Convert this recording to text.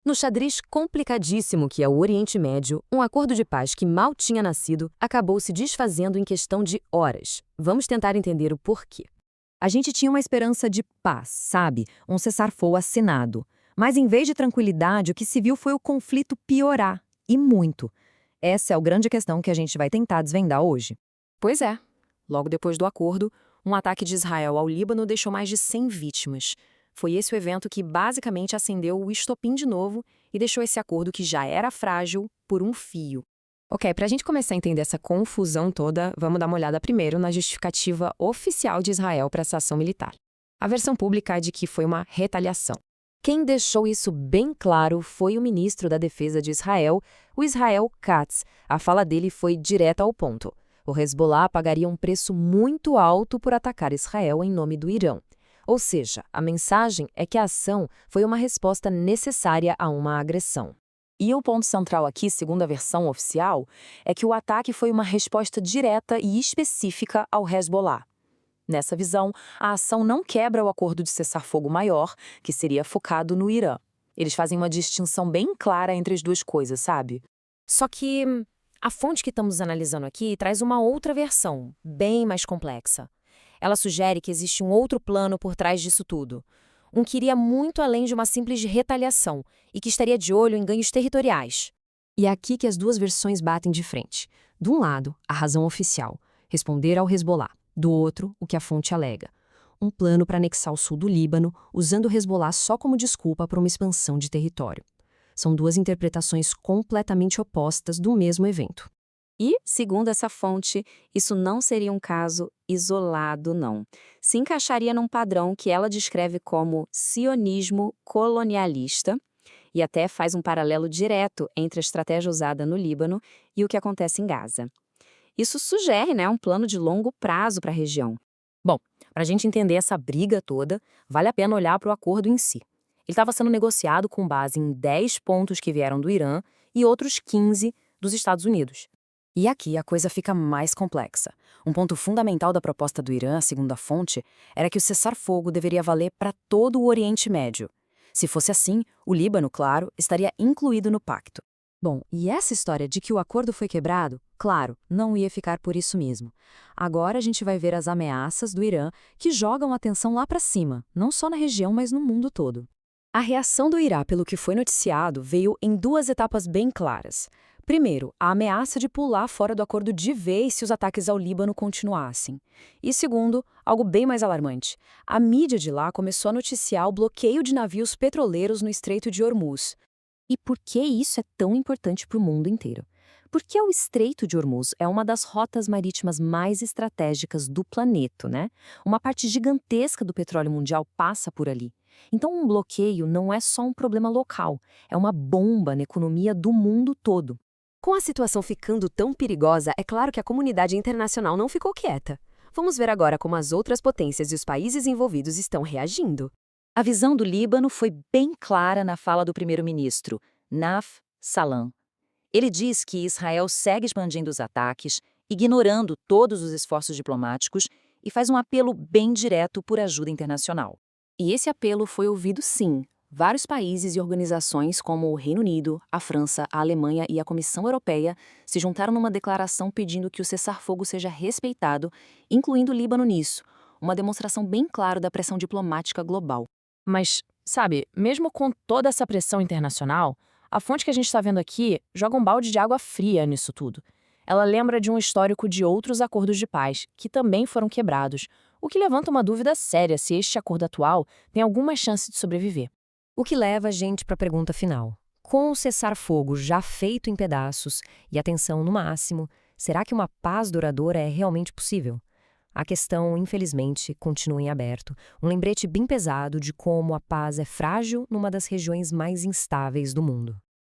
No xadrez complicadíssimo que é o Oriente Médio, um acordo de paz que mal tinha nascido acabou se desfazendo em questão de horas. Vamos tentar entender o porquê. A gente tinha uma esperança de paz, sabe? Um cessar-fogo assinado. Mas em vez de tranquilidade, o que se viu foi o conflito piorar. E muito. Essa é a grande questão que a gente vai tentar desvendar hoje. Pois é. Logo depois do acordo, um ataque de Israel ao Líbano deixou mais de 100 vítimas. Foi esse o evento que basicamente acendeu o estopim de novo e deixou esse acordo que já era frágil por um fio. Ok, para a gente começar a entender essa confusão toda, vamos dar uma olhada primeiro na justificativa oficial de Israel para essa ação militar. A versão pública é de que foi uma retaliação. Quem deixou isso bem claro foi o ministro da Defesa de Israel, o Israel Katz. A fala dele foi direta ao ponto. O Hezbollah pagaria um preço muito alto por atacar Israel em nome do Irã. Ou seja, a mensagem é que a ação foi uma resposta necessária a uma agressão. E o ponto central aqui, segundo a versão oficial, é que o ataque foi uma resposta direta e específica ao Hezbollah. Nessa visão, a ação não quebra o acordo de cessar-fogo maior, que seria focado no Irã. Eles fazem uma distinção bem clara entre as duas coisas, sabe? Só que a fonte que estamos analisando aqui traz uma outra versão, bem mais complexa. Ela sugere que existe um outro plano por trás disso tudo. Um que iria muito além de uma simples retaliação e que estaria de olho em ganhos territoriais. E é aqui que as duas versões batem de frente. De um lado, a razão oficial, responder ao Hezbollah. Do outro, o que a fonte alega. Um plano para anexar o sul do Líbano, usando o Hezbollah só como desculpa para uma expansão de território. São duas interpretações completamente opostas do mesmo evento. E, segundo essa fonte, isso não seria um caso isolado, não. Se encaixaria num padrão que ela descreve como sionismo colonialista e até faz um paralelo direto entre a estratégia usada no Líbano e o que acontece em Gaza. Isso sugere, um plano de longo prazo para a região. Bom, para a gente entender essa briga toda, vale a pena olhar para o acordo em si. Ele estava sendo negociado com base em 10 pontos que vieram do Irã e outros 15 dos Estados Unidos. E aqui a coisa fica mais complexa. Um ponto fundamental da proposta do Irã, segundo a fonte, era que o cessar-fogo deveria valer para todo o Oriente Médio. Se fosse assim, o Líbano, claro, estaria incluído no pacto. Bom, e essa história de que o acordo foi quebrado, claro, não ia ficar por isso mesmo. Agora a gente vai ver as ameaças do Irã que jogam a atenção lá para cima, não só na região, mas no mundo todo. A reação do Irã pelo que foi noticiado veio em duas etapas bem claras. Primeiro, a ameaça de pular fora do acordo de vez se os ataques ao Líbano continuassem. E segundo, algo bem mais alarmante. A mídia de lá começou a noticiar o bloqueio de navios petroleiros no Estreito de Hormuz. E por que isso é tão importante para o mundo inteiro? Porque o Estreito de Hormuz é uma das rotas marítimas mais estratégicas do planeta, né? Uma parte gigantesca do petróleo mundial passa por ali. Então, um bloqueio não é só um problema local, é uma bomba na economia do mundo todo. Com a situação ficando tão perigosa, é claro que a comunidade internacional não ficou quieta. Vamos ver agora como as outras potências e os países envolvidos estão reagindo. A visão do Líbano foi bem clara na fala do primeiro-ministro, Naf Salam. Ele diz que Israel segue expandindo os ataques, ignorando todos os esforços diplomáticos e faz um apelo bem direto por ajuda internacional. E esse apelo foi ouvido sim. Vários países e organizações como o Reino Unido, a França, a Alemanha e a Comissão Europeia se juntaram numa declaração pedindo que o cessar-fogo seja respeitado, incluindo o Líbano nisso, uma demonstração bem clara da pressão diplomática global. Mas, sabe, mesmo com toda essa pressão internacional, a fonte que a gente está vendo aqui joga um balde de água fria nisso tudo. Ela lembra de um histórico de outros acordos de paz, que também foram quebrados, o que levanta uma dúvida séria se este acordo atual tem alguma chance de sobreviver. O que leva a gente para a pergunta final. Com o cessar-fogo já feito em pedaços e a tensão no máximo, será que uma paz duradoura é realmente possível? A questão, infelizmente, continua em aberto. Um lembrete bem pesado de como a paz é frágil numa das regiões mais instáveis do mundo.